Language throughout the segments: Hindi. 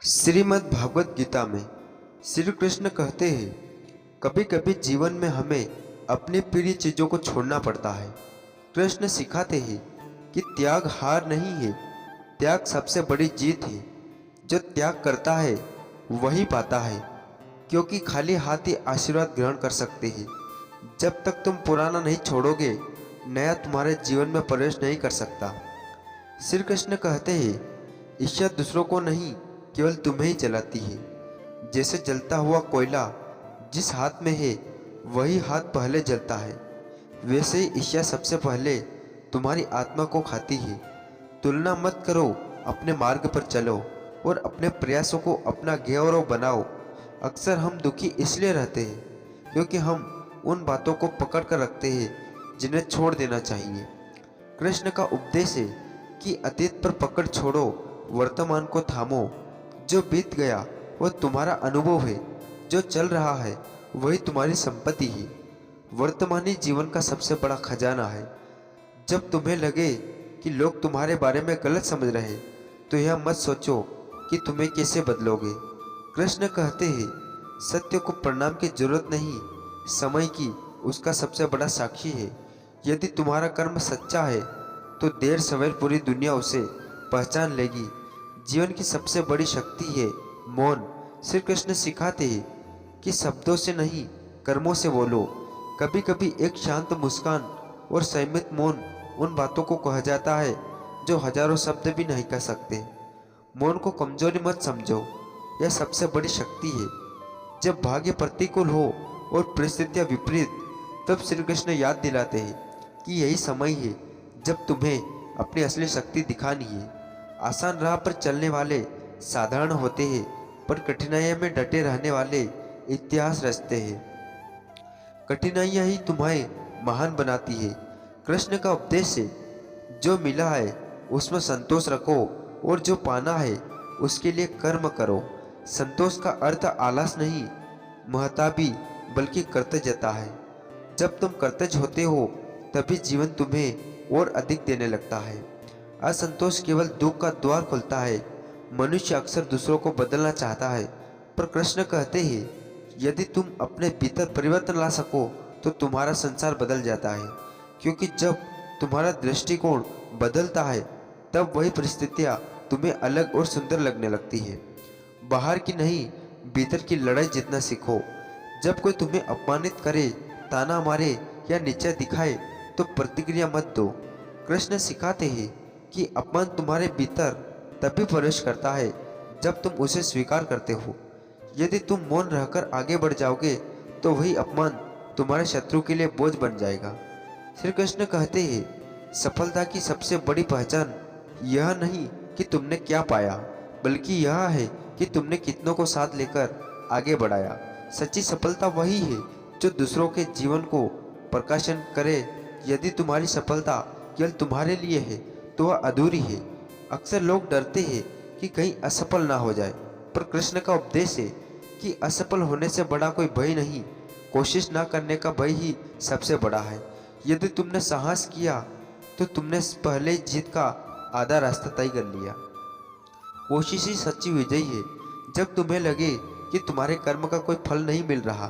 श्रीमद् भागवत गीता में श्री कृष्ण कहते हैं, कभी कभी जीवन में हमें अपनी प्रिय चीज़ों को छोड़ना पड़ता है। कृष्ण सिखाते हैं कि त्याग हार नहीं है, त्याग सबसे बड़ी जीत है। जो त्याग करता है वही पाता है, क्योंकि खाली हाथ ही आशीर्वाद ग्रहण कर सकते हैं। जब तक तुम पुराना नहीं छोड़ोगे, नया तुम्हारे जीवन में प्रवेश नहीं कर सकता। श्री कृष्ण कहते हैं, ईर्ष्या दूसरों को नहीं, केवल तुम्हें ही जलाती है। जैसे जलता हुआ कोयला जिस हाथ में है वही हाथ पहले जलता है, वैसे ही ईर्ष्या सबसे पहले तुम्हारी आत्मा को खाती है। तुलना मत करो, अपने मार्ग पर चलो और अपने प्रयासों को अपना गौरव बनाओ। अक्सर हम दुखी इसलिए रहते हैं क्योंकि हम उन बातों को पकड़ कर रखते हैं जिन्हें छोड़ देना चाहिए। कृष्ण का उपदेश है कि अतीत पर पकड़ छोड़ो, वर्तमान को थामो। जो बीत गया वह तुम्हारा अनुभव है, जो चल रहा है वही तुम्हारी संपत्ति है। वर्तमान ही जीवन का सबसे बड़ा खजाना है। जब तुम्हें लगे कि लोग तुम्हारे बारे में गलत समझ रहे तो यह मत सोचो कि तुम्हें कैसे बदलोगे। कृष्ण कहते हैं, सत्य को प्रणाम की जरूरत नहीं, समय की उसका सबसे बड़ा साक्षी है। यदि तुम्हारा कर्म सच्चा है तो देर सवेर पूरी दुनिया उसे पहचान लेगी। जीवन की सबसे बड़ी शक्ति है मौन। श्री कृष्ण सिखाते हैं कि शब्दों से नहीं, कर्मों से बोलो। कभी कभी एक शांत मुस्कान और संयमित मौन उन बातों को कहा जाता है जो हजारों शब्द भी नहीं कह सकते। मौन को कमजोरी मत समझो, यह सबसे बड़ी शक्ति है। जब भाग्य प्रतिकूल हो और परिस्थितियां विपरीत, तब श्री कृष्ण याद दिलाते हैं कि यही समय है जब तुम्हें अपनी असली शक्ति दिखानी है। आसान राह पर चलने वाले साधारण होते हैं, पर कठिनाइयों में डटे रहने वाले इतिहास रचते हैं। कठिनाइयां ही तुम्हें महान बनाती है। कृष्ण का उपदेश है, जो मिला है उसमें संतोष रखो और जो पाना है उसके लिए कर्म करो। संतोष का अर्थ आलस नहीं, महताबी बल्कि कर्तव्यता है। जब तुम कर्तव्य होते हो तभी जीवन तुम्हें और अधिक देने लगता है। असंतोष केवल दुख का द्वार खोलता है। मनुष्य अक्सर दूसरों को बदलना चाहता है, पर कृष्ण कहते हैं, यदि तुम अपने भीतर परिवर्तन ला सको तो तुम्हारा संसार बदल जाता है। क्योंकि जब तुम्हारा दृष्टिकोण बदलता है तब वही परिस्थितियाँ तुम्हें अलग और सुंदर लगने लगती है। बाहर की नहीं, भीतर की लड़ाई जीतना सीखो। जब कोई तुम्हें अपमानित करे, ताना मारे या नीचा दिखाए तो प्रतिक्रिया मत दो। कृष्ण सिखाते हैं कि अपमान तुम्हारे भीतर तभी प्रवेश करता है जब तुम उसे स्वीकार करते हो। यदि तुम मौन रहकर आगे बढ़ जाओगे तो वही अपमान तुम्हारे शत्रु के लिए बोझ बन जाएगा। श्री कृष्ण कहते हैं, सफलता की सबसे बड़ी पहचान यह नहीं कि तुमने क्या पाया, बल्कि यह है कि तुमने कितनों को साथ लेकर आगे बढ़ाया। सच्ची सफलता वही है जो दूसरों के जीवन को प्रकाशन करे। यदि तुम्हारी सफलता केवल तुम्हारे लिए है तो वह अधूरी है। अक्सर लोग डरते हैं कि कहीं असफल ना हो जाए, पर कृष्ण का उपदेश है कि असफल होने से बड़ा कोई भय नहीं, कोशिश ना करने का भय ही सबसे बड़ा है। यदि तुमने साहस किया तो तुमने पहले ही जीत का आधा रास्ता तय कर लिया। कोशिश ही सच्ची विजयी है। जब तुम्हें लगे कि तुम्हारे कर्म का कोई फल नहीं मिल रहा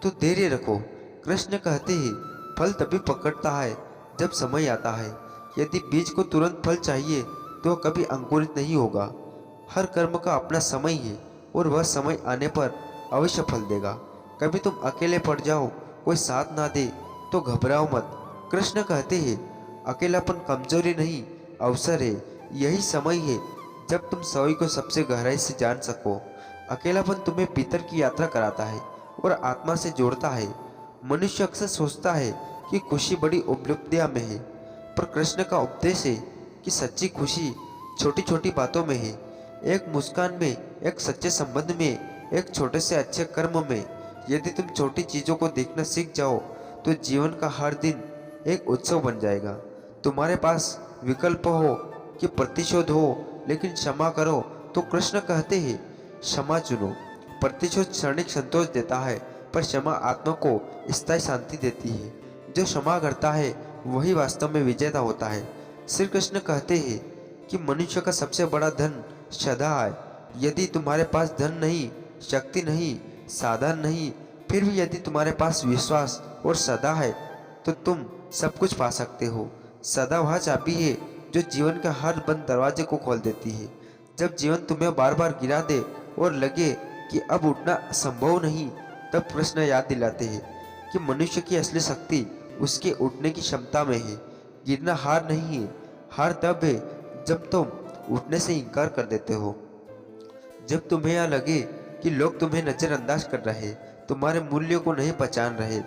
तो धैर्य रखो। कृष्ण कहते हैं, फल तभी पकड़ता है जब समय आता है। यदि बीज को तुरंत फल चाहिए तो वह कभी अंकुरित नहीं होगा। हर कर्म का अपना समय है और वह समय आने पर अवश्य फल देगा। कभी तुम अकेले पड़ जाओ, कोई साथ ना दे तो घबराओ मत। कृष्ण कहते हैं, अकेलापन कमजोरी नहीं, अवसर है। यही समय है जब तुम स्वयं को सबसे गहराई से जान सको। अकेलापन तुम्हें भीतर की यात्रा कराता है और आत्मा से जोड़ता है। मनुष्य अक्सर सोचता है कि खुशी बड़ी उपलब्धियां में है, पर कृष्ण का उपदेश है कि सच्ची खुशी छोटी छोटी बातों में है। एक मुस्कान में, एक सच्चे संबंध में, एक छोटे से अच्छे कर्म में। यदि तुम छोटी चीज़ों को देखना सीख जाओ तो जीवन का हर दिन एक उत्सव बन जाएगा। तुम्हारे पास विकल्प हो कि प्रतिशोध हो, लेकिन क्षमा करो तो कृष्ण कहते हैं, क्षमा चुनो। प्रतिशोध क्षणिक संतोष देता है, पर क्षमा आत्मा को स्थायी शांति देती है। जो क्षमा करता है वही वास्तव में विजेता होता है। श्री कृष्ण कहते हैं कि मनुष्य का सबसे बड़ा धन श्रद्धा है। यदि तुम्हारे पास धन नहीं, शक्ति नहीं, साधन नहीं, फिर भी यदि तुम्हारे पास विश्वास और सदा है तो तुम सब कुछ पा सकते हो। सदा वह चाबी है जो जीवन के हर बंद दरवाजे को खोल देती है। जब जीवन तुम्हें बार बार गिरा दे और लगे कि अब उठना संभव नहीं, तब प्रश्न याद दिलाते हैं कि मनुष्य की असली शक्ति उसके उठने की क्षमता में है। गिरना हार नहीं है, हार तब है जब तुम उठने से इनकार कर देते हो। जब तुम्हें यह लगे कि लोग तुम्हें नजरअंदाज कर रहे, तुम्हारे मूल्यों को नहीं पहचान रहे,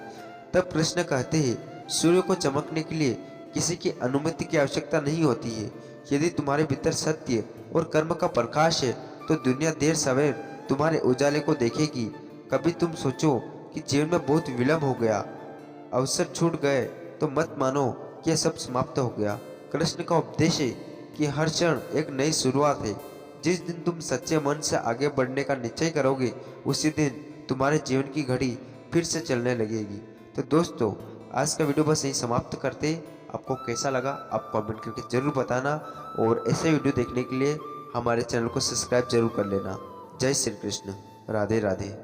तब कृष्ण कहते हैं सूर्य को चमकने के लिए किसी की अनुमति की आवश्यकता नहीं होती है। यदि तुम्हारे भीतर सत्य और कर्म का प्रकाश है तो दुनिया देर सवेर तुम्हारे उजाले को देखेगी। कभी तुम सोचो कि जीवन में बहुत विलंब हो गया, अवसर छूट गए, तो मत मानो कि यह सब समाप्त हो गया। कृष्ण का उपदेश है कि हर क्षण एक नई शुरुआत है। जिस दिन तुम सच्चे मन से आगे बढ़ने का निश्चय करोगे, उसी दिन तुम्हारे जीवन की घड़ी फिर से चलने लगेगी। तो दोस्तों, आज का वीडियो बस यही समाप्त करते। आपको कैसा लगा आप कमेंट करके जरूर बताना, और ऐसे वीडियो देखने के लिए हमारे चैनल को सब्सक्राइब जरूर कर लेना। जय श्री कृष्ण, राधे राधे।